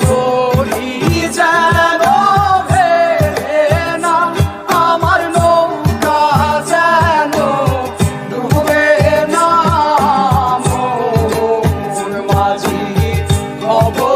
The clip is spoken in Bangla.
চলি যেন ভেবে না, আমার নৌকা যেন ডুবে না। মোর মাঝি খবর